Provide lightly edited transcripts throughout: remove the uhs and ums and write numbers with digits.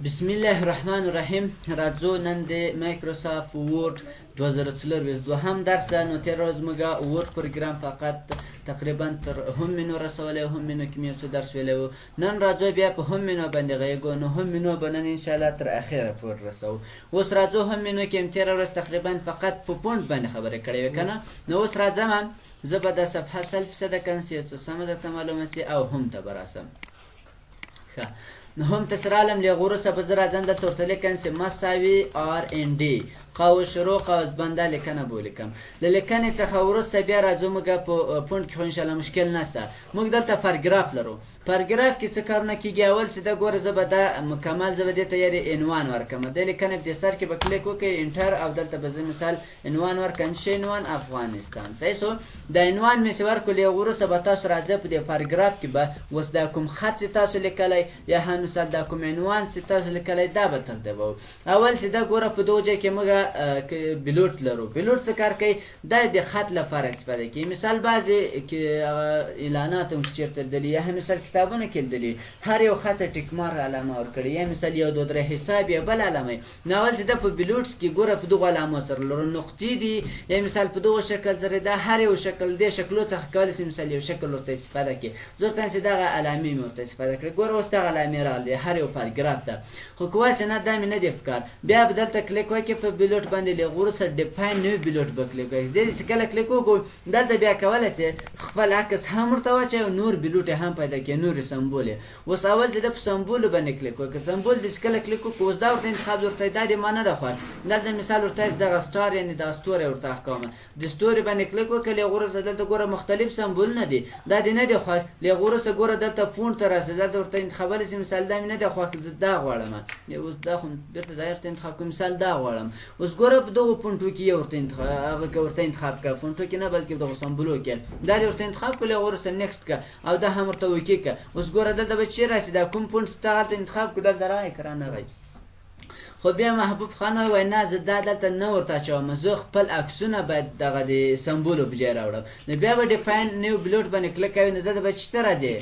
بسم الله الرحمن الرحیم. راځو نن د مایکروسافت وورد 2024 دوهم درس ده. نو تیر روز موږ وورد پروګرام فقط تقریبا تر هم منو رسولی، هم منو کې مې یو څه درس ویلی و. نن راځو بیا په هم منو باندې غږیږو. نو هم منو به نن انشاءالله تر اخره پورې رسوو. اوس راځو هم منو کې مې تېره ورځ تقریبا فقط په پونډ باندې خبرې کړې وې که نه. نو اوس راځم زه به دا صفحه 100% کنسي یو څه سمه درته معلومه سي او هم ته به راسم. ښه نو هم ته سره عالم له غوروسه به زه راځم درته ورته لیکم چې مساوي آر ان ډي قوس شروع قوس بنده لیکنه به ولیکم. له لیکنې څخه وروسته بیا راځو موږ په پونډ کې خو انشاءالله مشکل نشته. موږ دلته پاراګراف لرو. پاراګراف کې څه کارونه کېږي؟ اول چې ده ګوره زه به دا مکمل زه به دې ته یارې عنوان ورکړم. د لیکنې په دې سر کې به کلیک وکړئ انټر او دلته به زه مثال عنوان ورکړم چې عنوان افغانستان. صحیح شو؟ دا عنوان مې چې ورکړو له وروسته به تاسو راځئ په دې پاراګراف کې به اوس دا کوم خط چې تاسو لیکلی یا هم مثال دا کوم عنوان چې تاسو لیکلی دا به ترتیبوو. اول چې دا ګوره په دغو ځای کې موږ بلوټ لرو. بلوټ څه کار کوي؟ دا د خط لپاره استفاده کوي. مثال بعضې اعلانات هم چېرته لیدلي یا هم مثال کتابونه کې لیدلي هر یو خط ټیک مارک علامه ورکړي یا مثال یو دو درې حساب یا بل علامه. نو اول چې دا په بلوټس کې ګوره په دغو علامو سره لرو نقطې دي یا مثال په دغو شکل سره دا هر یو شکل دې شکلو څخه کولی شي مثال یو شکل ورته استفاده کړي. زه ورته چې دغه علامې مې ورته استفاده کړې. ګوره اوس دغه علامې راغلې هر یو پاراګراف ته. خو که واسې نه دا مې نه دی ښکار بیا به دلته کلیک وکړې په بلوټ باندې له وروسته ډیفاین نیو بلوټ به کلیک وکړئ. دې چې کله کلیک وکړو دلته بیا کولی شي خپل عکس هم ورته واچوئ او نور بلوټ هم پیدا کړي نورې سمبول یې. اوس اول چې ده په سمبولو باندې کلیک وکړه. سمبول دې چې کله کلیک وکړو اوس دا ورته انتخاب ورته دا دې ما نه ده خوښ. دلته مثال ورته دغه سټار یعنې دا ستوری ورته ښکوم. د ستوري باندې کلیک وکړه له وروسته دلته ګوره مختلف سمبولونه دي. دا دې نه دي خوښ. له وروسته ګوره دلته فونټ ته راسي دلته ورته انتخابولی شي مثال دا مې نه دی خوښ زه دا غواړم. اوس دا خو بېرته دا ورته انتخاب کړم مثال دا غواړم. اوس ګوره په دغو فونټو کې یې ورته انتخاب کړه. فونټو کې نه بلکې دغو سمبولو کې دا دې ورته انتخاب کړه له وروسته نیکسټ کړه او دا هم ورته اوکې کړه. اوس ګوره دلته به چی راسي دا کوم فونټ چې تا هلته انتخاب کړو دلته راغی که رانه راغی. خو بیا محبوب خان ووی نه زه دا دلته نه ورته اچوم زه خپل عکسونه باید دغه د سمبولو په ځای راوړم. نو بیا به ډیفاین نیو بلوټ باندې کلیک کوي نو دلته به چې ته راځې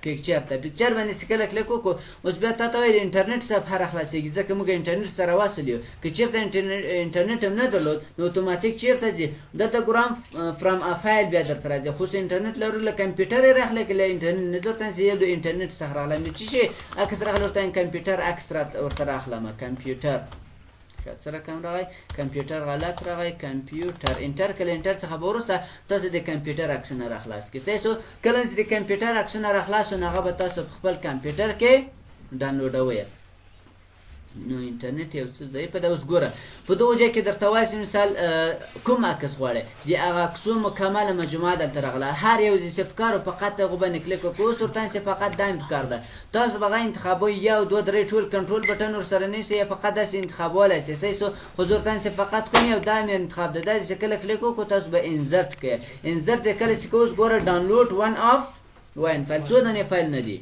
پیکچر ته. پیکچر باندې چې کله کلیک وکړو اوس بیا تا ته وایي انټرنټ صفحه راخلاصېږي ځکه موږ انټرنټ سره وصل یو. که چېرته انټرنټ هم نه درلود نو اتوماتیک چېرته ځي دلته ګورم فرام ا فایل بیا درته راځي. خو چې انټرنټ لرو له کمپیوټر یې راخلی که له انټرنټ نه درته چې یو د انټرنټ څخه راغلی نو چې شي عکس راغلی ورته کمپیوټر عکس ورته راخلمه. کمپیوټر څه رقم راغی؟ کمپیوټر غلط راغی. کمپیوټر انټر کله انټر څخه به وروسته تاسو د کمپیوټر عکسونه راخلاص کړئ. صحیح شو؟ کله چې د کمپیوټر عکسونه راخلاص شو نو هغه به تاسو په خپل کمپیوټر کې ډاونلوډوئ. نو انټرنټ یو څه ضعیفه ده. اوس ګوره په دغو ځای کې درته وایي مثال کوم عکس غواړئ د هغه عکسو مکمله مجموعه دلته راغله. هر یو چې افکار او فقط هغو باندې کلیک وکړو. اوس ورته چې فقط دا مې پکار ده تاسو به هغه انتخابوئ یو دوه درې ټول کنټرول بټن ورسره نیسئ یا فقط داسې انتخابولی شئ. صحیح شو؟ خو زه ورته چې فقط کوم یو دا مې انتخاب ده. دا چې کله کلیک وکړو تاسو به انزرټ کړئ. انزرټ دی کله چې اوس ګوره ډاونلوډ ون آف وین فایل څو دانې فایل نه دي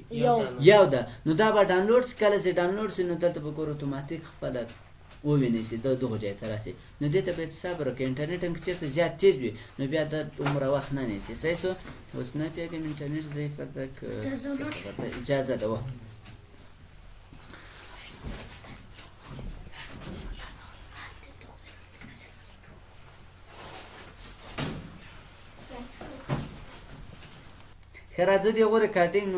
یو ده. نو دا به ډاونلوډ شي. کله چې ډاونلوډ شي نو دلته به ګوره اتوماتیک خپله ووینئ چې دغو ځای ته راسي. نو دې ته باید صبر وکړئ. انټرنټ هم که چېرته زیات تیز وي نو بیا دا دومره وخت نه نیسي. صحیح شو؟ اوس نه پوهېږم انټرنټ ضعیفه ده که اجازه ده. ښه راځو د هغو ریکارډینګ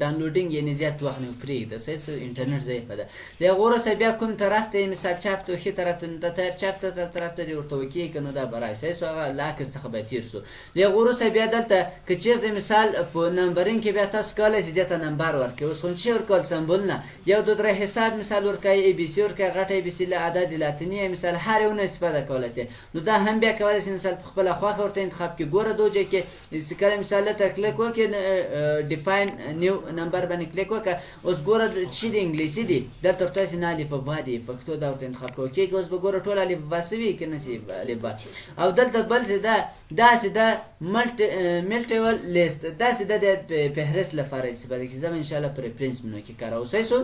ډاونلوډینګ یعنې زیات وخت نه پرېږده. صحیح شو؟ انټرنټ ضعیفه ده. د هغو وروسته بیا کوم طرف ته یې مثال چپ ته ښي طرف ته نو د تایر چپ طرف ته دې ورته وکېږي نو دا به راشي. صحیح شو؟ هغه له عکس څخه به تېر شو. د هغو وروسته بیا دلته که چېرته مثال په نمبرینګ کې بیا تاسو کولی شئ دې ته نمبر ورکړئ. اوس خو چې ورکول سمبولونه یو دو درې حساب مثال ورکوئ ای بي سي ورکوئ غټه ای بي سي له عدد لاتیني مثال هر یو نه استفاده کولی شئ. نو دا هم بیا کولی شئ مثال په خپله خوښه ورته انتخاب کړئ. ګوره دو ځای کې چې کله مثال دلته کلیک وکړئ ډیفاین نیو نمبر باندې کلیک وکړه. اوس ګوره چې د انګلیسي دي دلته ورته هسې نه الفبا دي پښتو دا ورته انتخاب کوو کېږي. اوس به ګوره ټول الفبا سوي که نه شي الفبا. او دلته بل چې ده داسې ده ملټیبل لیست داسې ده د فهرست لپاره استفاده کړي. زه به انشاءالله پریفرنس منو کې کاروو. صحیح شو؟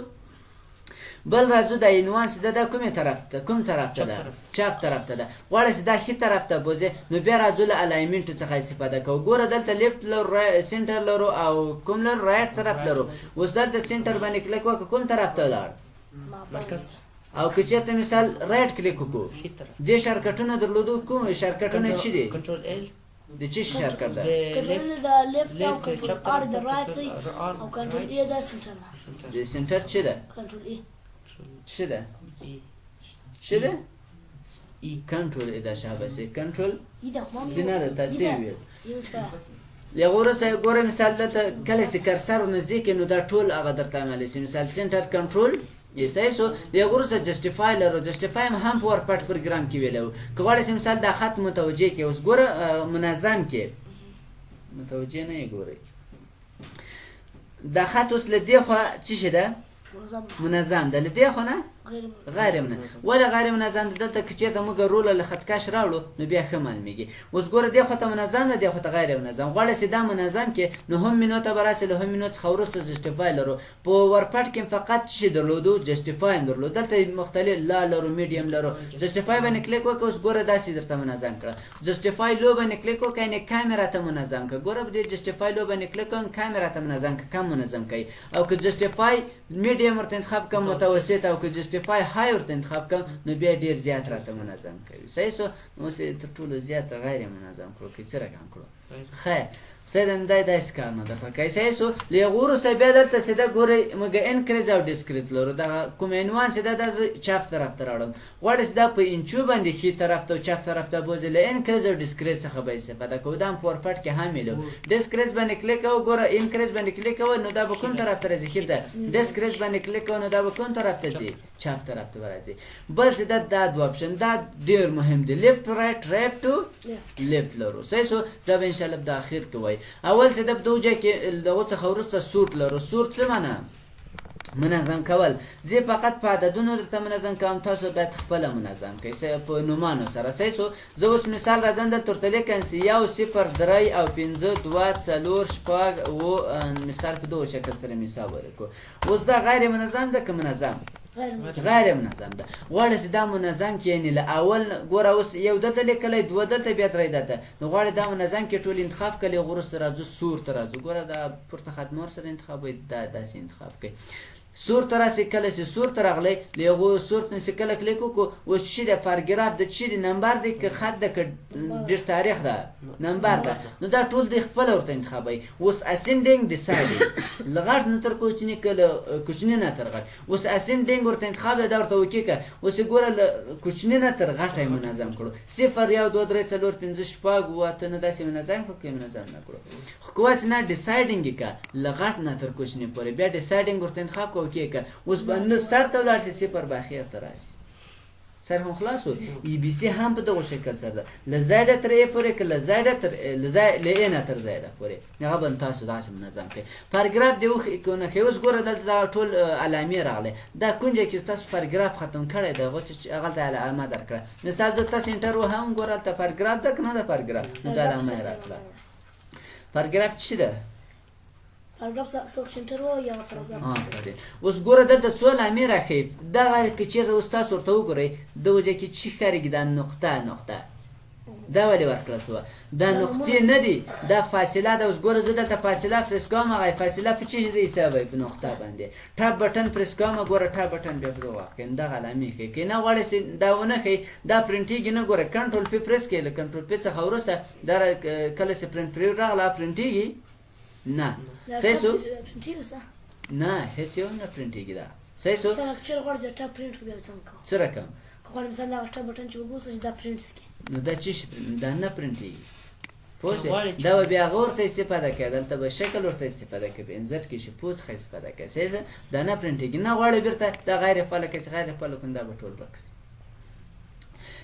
بل راځو د عنوان چې دا کومې طرف ته کوم طرف ته ده چپ طرف ته ده غواړئ چې دا ښي طرف ته بوځي نو بیا راځو له الاینمنټ څخه استفاده کوو. ګوره دلته لیفټ لرو سنټر لرو او کوم لرو رایټ طرف لرو. اوس دلته سنټر باندې کلیک وکړه کوم طرف ته لاړ او که چېرته مثال رایټ کلیک وکړو دې شارکټونه درلودو کوم شارکټونه چی دي کنټرول ال د چی شارکټ ده کنټرول د لیفت او کنټرول ار د رایټ دی او کنټرول ای د سنټر د سنټر چی ده کنټرول ای چی ده چی ده ای کنټرول ای دا شابه سي کنټرول ای د هم سینه ده تاسو ویل یو سره لغوره سه ګوره مثال دته کله چې کرسر نزدیک نو دا ټول هغه درته عملی سي مثال سنټر کنټرول یې سایسو لغوره سه جسټیفای لرو جسټیفای هم په ورپټ پروګرام کې ویلو کغواړی چې مثال دا خط متوجه کې اوس ګوره منظم کې متوجه نه یې ګورئ دا خط اوس له دې خوا څه شي ده منظم ده له دې خوا نه غیر منظم ولا غیر منظم دلته که چېرته موږ روله له خطکش راوړو نو بیا ښه معلومیږي اوس ګوره دې خوا ته منظم ده دې خوا ته غیر منظم غواړی چې دا منظم کې نو هم منو ته به راسې له هم منو څخه وروسته جسټیفای لرو په ورپټ کې فقط څه شي درلودو جسټیفای هم درلود دلته مختلف لا لرو میډیم لرو جسټیفای باندې کلیک وکړه اوس ګوره داسې درته منظم کړه جسټیفای لو باندې کلیک وکړه یعنې کامرا ته منظم کړه ګوره دې جسټیفای لو باندې کلیک وکړه کامرا ته منظم کړه کم منظم کوي او که جسټیفای میډیم ورته انتخاب کړم متوسط او که جسټیفای های ورته انتخاب کړم نو بیا ډېر زیات راته منظم کوي صحیح سو اوس یې تر ټولو زیات غیر منظم کړو که څه رقم کړو خیر سیدن دای داسې کار نه درته کوي صحیح سو له هغو وروسته بیا دلته سیده ګورئ موږ انکریز او ډسکریز لرو دغه کوم عنوان سیده دا زه چپ طرف ته راوړم غواړئ چې دا په انچو باندې ښي طرف ته او چپ طرف ته بوځئ له انکریز او ډسکریز څخه به استفاده کوو دا هم په ورپټ کې هم ویلو ډسکریز باندې کلیک کوو ګوره انکریز باندې کلیک کوو نو دا به کوم طرف ته راځي ښي ته ډسکریز باندې کلیک کوو نو دا به کوم طرف ته ځي چپ طرف ته به راځي بل سیده دا دوه اپشن دا ډېر مهم دی لیفت ټو رایټ رایټ ټو لیفت لرو صحیح سو دا به انشاءالله په اخر کې وایي اول سیده په دغه ځای کې دغه څخه وروسته سورت لرو سورت څه معنی منظم کول زه فقط په عددونو درته منظم کوم تاسو باید خپله منظم کوئ په نومانو سره صحیح سو زه اوس مثال راځم دلته ورته لیکم 1 0 3 او 5 2 4 شپږ اووه مثال په دغه شکل سره مثال ورکړو اوس دا غیر منظم ده که منظم غیر منظم ده غواړی چې دا منظم کې یعنې له اول ګوره اوس یو دلته لیکلی دوه دلته بیا درې دلته نو غواړی دا منظم کې ټول انتخاب کړئ هغه وروسته راځو سور ته راځو ګوره دا پورته خط سره انتخاب وایي دا داسې انتخاب کوئ سور ته راسې کله چې سور ته راغلی له هغو سور ته چې کله کلیک وکړو اوس څه دی پاراګراف د څه دی نمبر دی که خط ده که ډېر تاریخ ده نمبر ده نو دا ټول دی خپله ورته انتخابوئ اوس اسینډینګ ډیسایډینګ له غټ نه تر کوچني که له کوچني نه تر غټ اوس اسینډینګ ورته انتخاب دی دا ورته اوکې کړه اوس یې ګوره له کوچني نه تر غټه یې منظم کړو 0 1 2 3 4 5 شپږ اووه اته نه داسې منظم کړو که یې منظم نه کړو خو که واسې نه ډیسایډینګ یې کړه له غټ نه تر کوچني پورې بیا ډیسایډینګ ورته انتخاب کړو اوکې کړه اوس به نه سر ته ولاړ شي صفر به اخر ته راسي سر هم خلاص و ای بی سی هم په دغه شکل سره ده له زیډه تر ای پورې که له زیډه تر له ای نه تر زیډه پورې هغه به تاسو داسې منظم کړئ پاراګراف دې وښیي اوس ګوره دلته دا ټول علامې راغلی دا کوم ځای چې ستاسو پاراګراف ختم کړی دی هغلته علامه درکړه مثال زه تاسو انټر وهم ګوره هلته پاراګراف ده که نه ده پاراګراف نو دا علامه یې راکړه پاراګراف څه ده پاراګراف څوک سنټر و یا پاراګراف اوس ګوره دلته څو علامې راښیي دغه که چېرته اوس تاسو ورته وګورئ دغه ځای کې چې ښکارېږي دا نقطه دا ولې ورکړل شوه دا نقطې نه دي دا فاصله ده اوس ګوره زه دلته فاصله پرېس کوم هغه فاصله په څه شي حسابوئ په نقطه باندې ټاپ بټن پرېس کوم ګوره ټاپ بټن بیا په دغه واقع دغه علامې ښیي که نه غواړئ چې دا ونه ښیي دا پرنټېږي نه ګوره کنټرول پې پرېس کړئ له کنټرول پې څخه وروسته دا کله چې پرنټ پرې راغله پرنټېږي نه صحیح سو نه هیڅ یو نه پرنټېږي دا صحیح سو چېرې غواړې چې ټاپ پرنټ کړو بیا به څنګه کوو څه رقم که غواړې مثال دغه ټاپ بټن چې وبوسه چې دا پرنټ کړي نو دا څه شي دا نه پرنټېږي پوه شوې دا به بیا هغه ورته استفاده کوي دلته به شکل ورته استفاده کوي په انزت کې شي پوه څخه استفاده کوي صحیح ده دا نه پرنټېږي نه غواړې بېرته دا غیر فعاله کړي چې غیر فعاله کړو دا به ټول ورک شي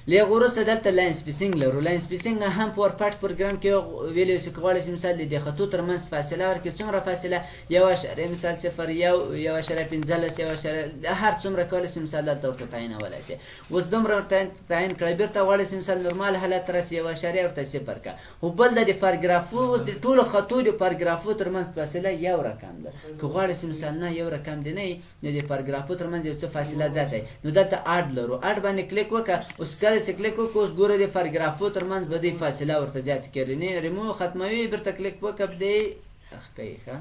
له هغه وروسته دلته لاین سپیسینګ لرو لاین سپیسینګ هم په ورپټ پروګرام کې ویلی چې که غواړئ چې مثال د خطو ترمنځ فاصله ورکړي څومره فاصله یو اعشاریه مثال 0 یو اعشاریه 15 یو اعشاریه هر څومره کولی شي مثال دلته ورته تعینولی شي اوس دومره ورته تعین کړئ بېرته غواړئ چې مثال نورمال حالت ته راسي یو اعشاریه ورته 0 کړه خو بل د پاراګرافو اوس د ټولو خطو د پاراګرافو ترمنځ فاصله یو رقم ده که غواړئ چې مثال نه یو رقم دی نه نو د پاراګرافو ترمنځ یو څه فاصله زیاته وي نو دلته اډ لرو اډ باندې کلیک وکړه اوس کله چې کلیک وکړو اوس ګوره د پاراګرافو ترمنځ به دې فاصله ورته زیاته کړي ریمو ختموي بېرته کلیک وکړه دې ښه کوي ښه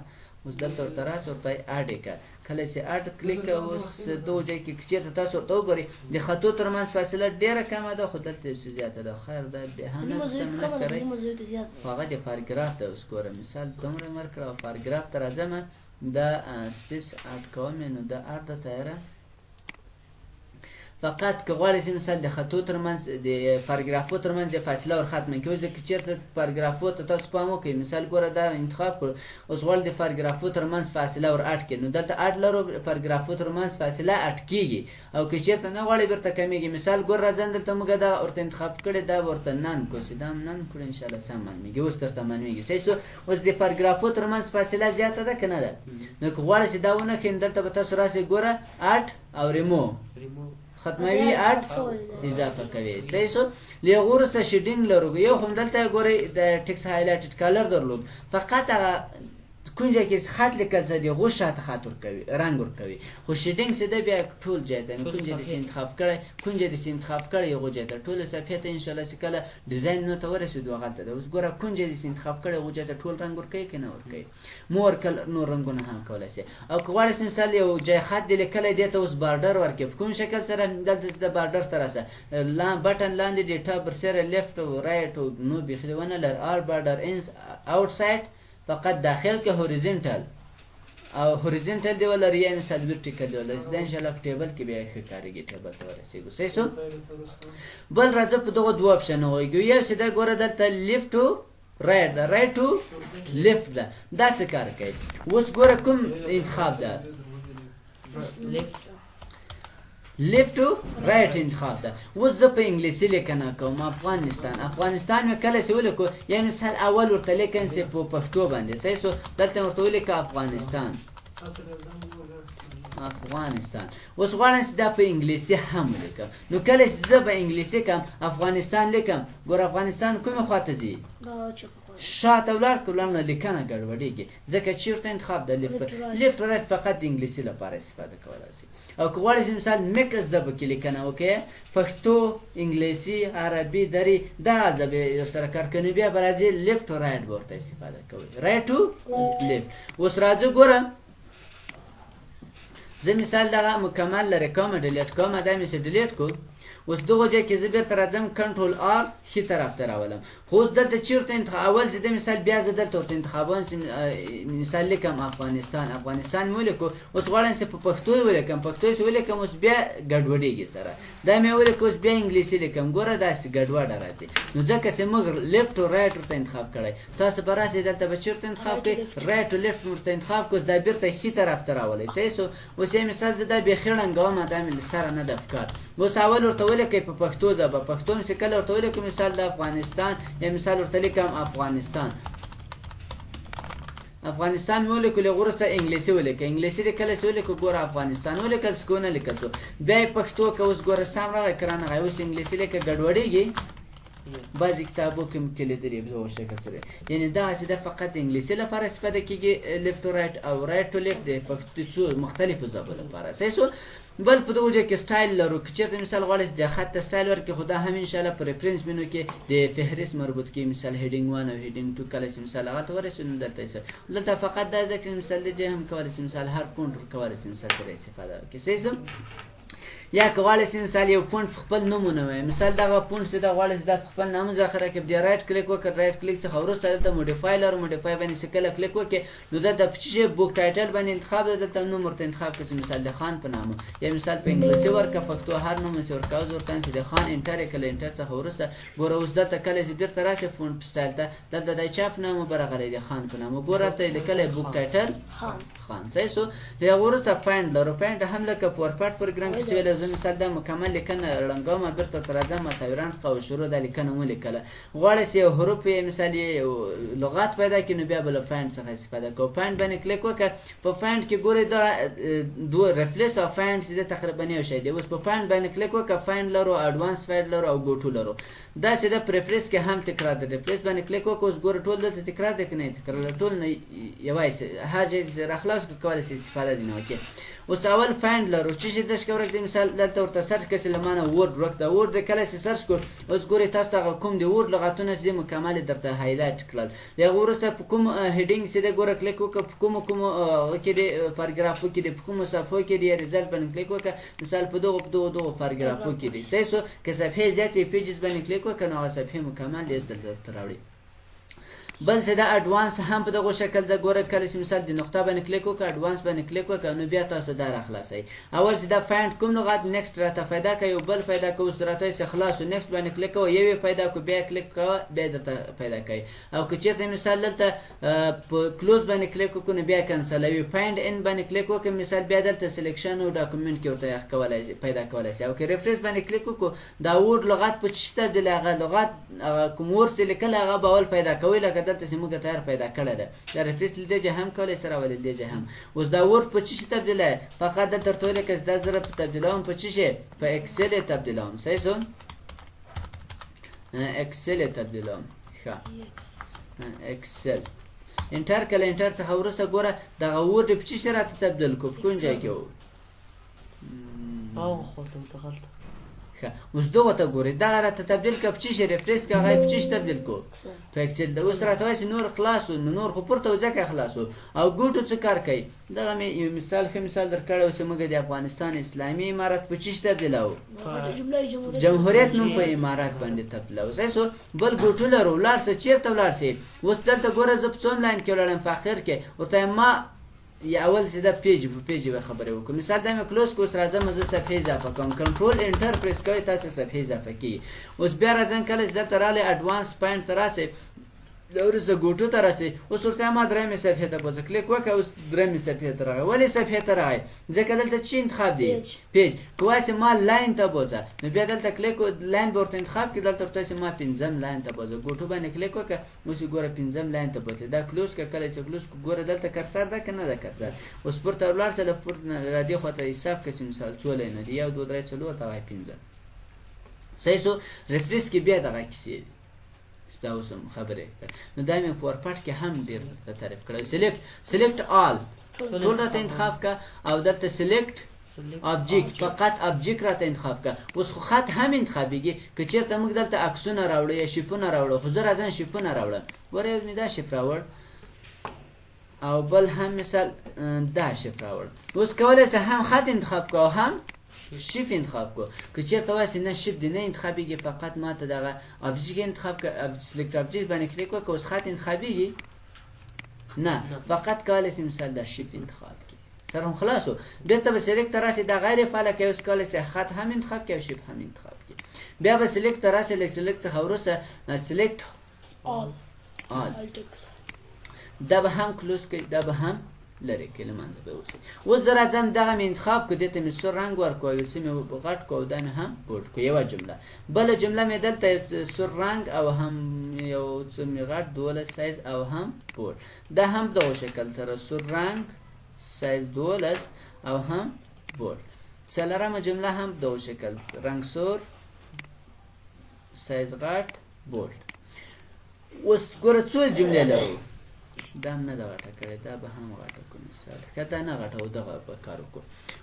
اوس دلته ورته راسه ورته یې اډ یې کړه کله چې اډ کلیک اوس دغه ځای کې چېرته تاسو ورته وګورئ د خطو ترمنځ فاصله ډېره کمه ده خو دلته یو څه زیاته ده خیر دا بیا هم نه سم نه کوئ خو هغه د پاراګراف ته اوس ګورم مثال دومره مې ورکړه او پاراګراف ته راځمه دا سپیس اډ کوم نو دا اډ ده تیاره فقط که غواړئ چې مثال د خطو ترمنځ د پاراګرافو ترمنځ د فاصله ور ختمه کړئ اوس که چېرته پاراګرافو ته تاسو پام وکړئ مثال ګوره دا انتخاب کړو اوس غواړئ د پاراګرافو ترمنځ فاصله ور اډ کړئ نو دلته اډ لرو پاراګرافو ترمنځ فاصله اډ کېږي او که چېرته نه غواړئ بیرته کمیږي مثال ګوره راځم دلته موږ دا ورته انتخاب کړې دا ورته نن کړو چې دا هم نن کړو انشاءالله سم معلومیږي اوس درته معلومیږي صحیح شو اوس د پاراګرافو ترمنځ فاصله زیاته ده که نه ده نو که غواړئ چې دا ونه کړئ دلته به تاسو راسئ ګوره اډ او ریمو ختموي اډ اضافه کوي صحیح شو له هغه وروسته شیډینګ لرو یو هم دلته ګورئ د ټکس هایلایټډ کلر درلود فقط هغه کوم ځای کې خط لیکل څه دي هغو شاته خط ورکوي رنګ ورکوي خو شیډینګ څه دی بیا ټول ځای ته کوم ځای چې انتخاب کړی کوم ځای چې انتخاب کړی هغو ځای ته ټوله صفحې ته انشاءالله چې کله ډیزاین نو ته ورسېدو هغلته ده اوس ګوره کوم ځای چې انتخاب کړی هغو ځای ته ټول رنګ ورکوي که نه ورکوي مور کلر نور رنګونه هم کولی شي او که غواړئ چې مثال یو ځای خط دی لیکلی دی ته اوس بارډر ورکوي په کوم شکل سره دلته چې د بارډر ته راسه بټن لاندې ډیټا برسره لیفټ او رایټ او نو بیخي دې ونه لر آر بارډر انس آوټساید فقط داخل که هوریزنټل او هوریزنټل دی ولر یا مثال ورټیکل دی ولر دا انشاءالله په ټیبل کې بیا ښه کارېږي ټیبل ته ورسېږو صحیح شو بل راځه په دغه دوه اپشن ووایو یو چې دا ګوره دلته لیفټ ټو رایټ ده رایټ ټو لیفټ ده دا څه کار کوي اوس ګوره کوم انتخاب ده لیفټ ټو رایټ انتخاب ده اوس زه په انګلیسي لیکنه کوم افغانستان مې کله چې ولیکو یا مثال اول ورته لیکم چې په پښتو باندې صحیح شو دلته ورته ولیکه افغانستان اوس غواړم چې دا په انګلیسي هم ولیکم نو کله چې زه په انګلیسي کوم افغانستان لیکم ګوره افغانستان کومې خواته ځي شاته ولاړ که ولاړ نه لیکنه ګډوډېږي ځکه چې ورته انتخاب ده لیفټ رایټ فقط د انګلیسي لپاره استفاده کولی شي او که غواړئ چې مثال میکس ژبه کې لیکنه وکړئ پښتو انګلیسي عربي دري دغه ژبې سره کار کوي نو بیا به راځي لیفټ او رایټ به ورته استفاده کوئ رایټ ټو لیفټ اوس راځو ګوره زه مثال دغه مکمل لرې کومه ډیلیټ کومه دا مې چې ډیلیټ کړو اوس دغه ځای کې زه بیرته راځم کنټرول آر ښي طرف ته راولم خو اوس دلته چېرته اول چې د مثال بیا زه دلته ورته انتخابوم چې مثال لیکم افغانستان مې ولیکو اوس غواړم چې په پښتو یې ولیکم پښتو یې ولیکم اوس بیا ګډوډېږي سره دا مې ولیکو اوس بیا انګلیسي لیکم ګوره داسې ګډوډه راځي نو ځکه چې موږ لیفټ او رایټ ورته انتخاب کړی تاسو به راسئ دلته به چېرته انتخاب کړئ رایټ او لیفټ ورته انتخاب کړو اوس دا بیرته ښي طرف ته راولئ صحیح شو اوس یې مثال زه دا بیخي ړنګوم دا مې له سره نه ده افکار اوس اول ورته ولیکئ په پښتو ژبه پښتو مې چې کله ورته ولیکم مثال د افغانستان یا مثال ورته لیکم افغانستان مې ولیکو له هغه وروسته انګلیسي ولیکه انګلیسي دې کله چې ولیکو ګوره افغانستان ولیکل څه ونه لیکل شو بیا یې پښتو که اوس ګوره سم راغی که رانغی اوس انګلیسي لیکه ګډوډېږي بعضې کتابو کې مې لیدلي په شکل سره یعنې دغسې ده فقط د انګلیسي لپاره استفاده کېږي لیفټ او رایټ او رایټ ټو لیفټ د پښتو څو مختلفو ژبو لپاره صحیح شو بل په دغه ځای کې سټایل لرو که چېرته مثال غواړئ چې د خط ته سټایل ورکړي خو دا هم انشاءالله په ریفرنس مینو کې د فهرست مربوط کې مثال هیډینګ 1 او هیډینګ 2 کله چې مثال هغه ته ورسېږو نو دلته دلته فقط دا ځای کې مثال د ځای هم کولی شي مثال هر پونډ کولی شي مثال ترې استفاده وکړي صحیح شو یا که غواړئ چې مثال یو پونډ په خپل نوم ونومئ مثال دغه پونډ چې دا غواړئ چې دا په خپل نام ذخیره کړئ بیا رایټ کلیک وکړئ رایټ کلیک څخه وروسته دلته موډیفای لرو موډیفای باندې چې کله کلیک وکړئ نو دلته په چې بوک ټایټل باندې انتخاب ده دلته نوم ورته انتخاب کړئ مثال د خان په نامه یا مثال په انګلیسي ورکړه پښتو هر نوم چې ورکوه زه ورته چې د خان انټر یې کړئ انټر څخه وروسته ګوره اوس دلته کله چې بیرته راشئ فونټ سټایل ته دلته د چا په نامه به راغلی د خان په نامه ګوره هلته یې لیکلی بوک ټایټل خان صحیح شو د هغه وروسته فایند لرو فایند هم لکه پاورپاینټ پروګرام کې چې ویلی زه مثال دا مکمل لیکنه ړنګوم بیرته ورته راځم مساوي رنډ او شروع دا لیکنه مو لیکله غواړئ چې یو حروف یې مثال یو لغات پیدا کړي نو بیا به له فایند څخه استفاده کوو فایند باندې کلیک وکړه په فایند کې ګورئ دا دوه ریپلیس او فایند چې دی تقریبا یو شی دی اوس په فایند باندې کلیک وکړه فایند لرو اډوانس فایند لرو او ګوټو لرو دا چې د پریفریس کې هم تکرار دی ریپلیس باندې کلیک وکړه اوس ګوره ټول دلته تکرار دی که نه تکرار ټول نه یوازې هر ځای چې راخلاص کړو کولی شئ استفاده ځینې وکړئ اوس اول فایند لرو چې شي داش کورک د مثال دلته ورته سرچ کړئ لمانه ورډ ورک دا ورډ کله چې سرچ کو اوس ګوري تاسو ته کوم دی ورډ لغتونه چې مکمل درته هایلایټ کړل دا ورسته په کوم هډینګ سي د ګوره کلیک وکړه په کوم کې دی پاراګراف کې دی په کوم صفحه کې دی ریزلټ باندې کلیک وکړه مثال په دغه پاراګراف کې دی سیسو که صفحه زیاتې پیجز باندې کلیک وکړه نو صفحه مکمل لیست درته راوړي بل څه دا اډوانس هم په دغه شکل د ګوره کله چې مثال د نقطه باندې کلیک وکړه اډوانس باندې کلیک وکړه نو بیا تاسو دا راخلاصئ اول چې دا فایند کوم لغت نیکسټ راته پیدا کوي او بل پیدا کوي اوس راته چې خلاص او نیکسټ باندې کلیک کوه یو پیدا کو بیا کلیک کوه بیا درته پیدا کوي او که چېرته مثال دلته په کلوز باندې کلیک وکړو نو بیا کنسلوي فایند ان باندې کلیک وکړو مثال بیا دلته سلیکشن او ډاکومنټ کې ورته کولای پیدا کولای شي او که ریفرنس باندې کلیک وکړو دا ورډ لغت په څه تبدیل هغه لغت کوم ورډ چې لیکل هغه به اول پیدا کوي لکه دلته چې موږ تیار پیدا کړی ده دا ریفرنس لیدې هم کولی سره ولې لیدې هم اوس دا ورډ په څه شي تبدیله فقط دلته ورته ویل که دا زره په تبدیلوم په څه شي په اکسل یې تبدیلوم صحیح شو اکسل یې تبدیلوم ښه اکسل انټر کله انټر څخه وروسته ګوره دغه ورډ په څه شي راته تبدیل کو په کوم ځای کې و اوس دغه ته ګورئ دغه راته تبدیل که په څه شي ریفرنس که هغه یې په څه شي تبدیل کو په اکسل اوس راته وایي چې نور خلاص و نو نور خو پورته و ځکه خلاص و او ګوټو څه کار کوي دغه مې یو مثال ښه مثال درکړی و چې موږ د افغانستان اسلامي امارت په څه شي تبدیلوو جمهوریت نوم په امارت باندې تبدیلوو صحیح شو بل ګوټو لرو ولاړ سه چېرته ولاړ سې اوس دلته ګوره زه په څوم لاین کې ولاړم په اخر کې ورته ما یا اول چې دا پیج په پیج به خبرې وکړو مثال دا مې کلوز کو اوس راځم زه صفحې اضافه کوم کنټرول انټر پریس کوئ تاسو صفحې اضافه کیږي اوس بیا راځم کله چې دلته راغلی اډوانس پاینټ ته راسئ دا وروسته ګوټو ته راسئ اوس ورته ما درېیمې صفحې ته بوځه کلیک وکړه اوس درېیمې صفحې ته راغی ولې صفحې ته راغی ځکه دلته څه انتخاب دی پیج که وایي چې ما لاین ته بوځه نو بیا دلته کلیک لاین به ورته انتخاب کړي دلته ورته چې ما پنځم لاین ته بوځه ګوټو باندې کلیک وکړه اوس یې ګوره پنځم لاین ته بوتلی دا کلوز که کله چې کلوز کو ګوره دلته کرسر ده که نه ده کرسر اوس پورته ولاړ سه له را دې خواته حساب کړه چې مثال څو لاینه دي یو دوه درې څلور ته وایي پنځه صحیح شو ریفرنس کې بیا دغه کیسې دي دا اوس هم خبرې نو دا مې په ورپاټ کې هم ډېر درته تعریف کړی سلیکټ آل ټول راته انتخاب که او دلته سلیکټ ابجیکټ فقط ابجیکټ راته انتخاب که اوس خو خط هم انتخابېږي که چېرته موږ دلته عکسونه راوړو یا شیفونه راوړو خو زه راځم شیفونه راوړم ور یو مې دا شیف راوړ او بل هم مثال دا شیف راوړ اوس کولی شې هم خط انتخاب که او هم شیف انتخاب کو که چېرته وایي نه شیف دی نه انتخابېږي فقط ما ته دغه ابجیکټ انتخاب که سلیکټ ابجیکټ باندې کلیک وکړه اوس خط انتخابېږي نه فقط کولی شي مثال دا شیف انتخاب کړي سره هم خلاص و بېرته به سلیکټ ته راسي دا غیر فعاله کوي اوس کولی شي خط هم انتخاب کړي او شیف هم انتخاب کړي بیا به سلیکټ ته راسي لږ سلیکټ څخه وروسته سلیکټ آل دا به هم کلوز کوي دا به هم لرې کړي له منځه به یوسي اوس زه راځم دغه مې انتخاب کړو دې ته مې سور رنګ ورکړو یو څه مې غټ کړو او دا مې هم بولډ کړو یوه جمله بله جمله مې دلته سور رنګ او هم یو څه مې غټ 12 سایز او هم بولډ دا هم دغه شکل سره سور رنګ سایز 12 او هم بولډ څلورمه جمله هم دغه شکل رنګ سور سایز غټ بولډ اوس ګوره څو جملې لرو دا هم نه ده غټه کړې دا به هم غټه کړو مثال که دا نه غټه و دغه به کار وکړو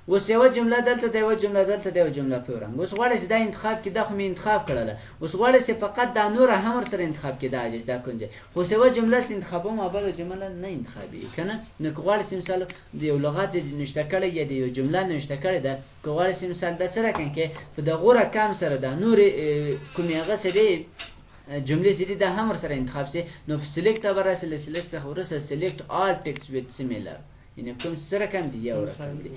اوس یوه جمله دلته ده یوه جمله دلته ده یوه جمله په یو رنګ اوس غواړی چې دا انتخاب کړي دا خو مې انتخاب کړله اوس غواړی چې فقط دا نوره هم ورسره انتخاب کړي دا عجز دا کنجه خو اوس یوه جمله چې انتخابوم او بله جمله نه انتخابېږي که نه نو که غواړی چې مثال د یو لغت نشته کړی یا د یو جمله نشته کړې ده که غواړی چې مثال دا څه رقم کې په دغو رقم سره دا نورې کومې هغه څه دی جملې چې دي دا هم ورسره انتخاب شي نو په سلیکټ ته به راسي له سلیکټ څخه وروسته سلیکټ آل ټکسټ ویت سیمیلر یعنې کوم څه رقم دي یو رقم دي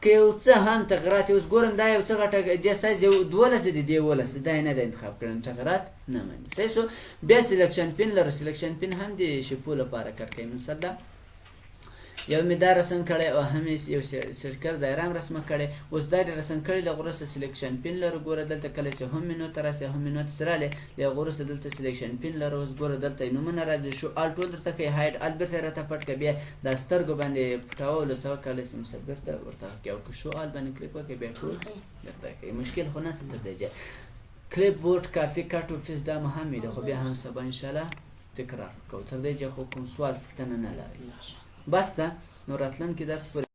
که یو څه هم تغیرات اوس ګورم دا یو څه غټه دې سایز یو 12 دی دې 12 دا یې نه ده انتخاب کړی نو تغیرات نه مني صحیح شو بیا سلیکشن پین لرو سلیکشن پین هم د شیپو لپاره کار کوي مثلا دا یو مې دا رسم کړی او هم یو سرکل دایره هم رسمه کړې اوس دا دې رسم کړی له وروسته سلیکشن پین لرو ګوره دلته کله چې هم منو ته راسي هم منو ته سره راغلی له وروسته دلته سلیکشن پین لرو اوس ګوره دلته نومونه راځي شو آل ټول درته کوي هایډ آل بېرته راته پټ کړه بیا دا سترګو باندې پټولو څه کولی شي مثال بېرته ورته کوي او که شو آل باندې کلیک وکړئ بیا ټول درته کوي مشکل خو نشته تر دې ځای کلیپ بورډ کافي کټ اوفیس دا مهم دی خو بیا هم سبا انشاءالله تکرار کوو تر دې ځای خو کوم سوال پوښتنه نه لرئ بس ده نو راتلونکي درس پورې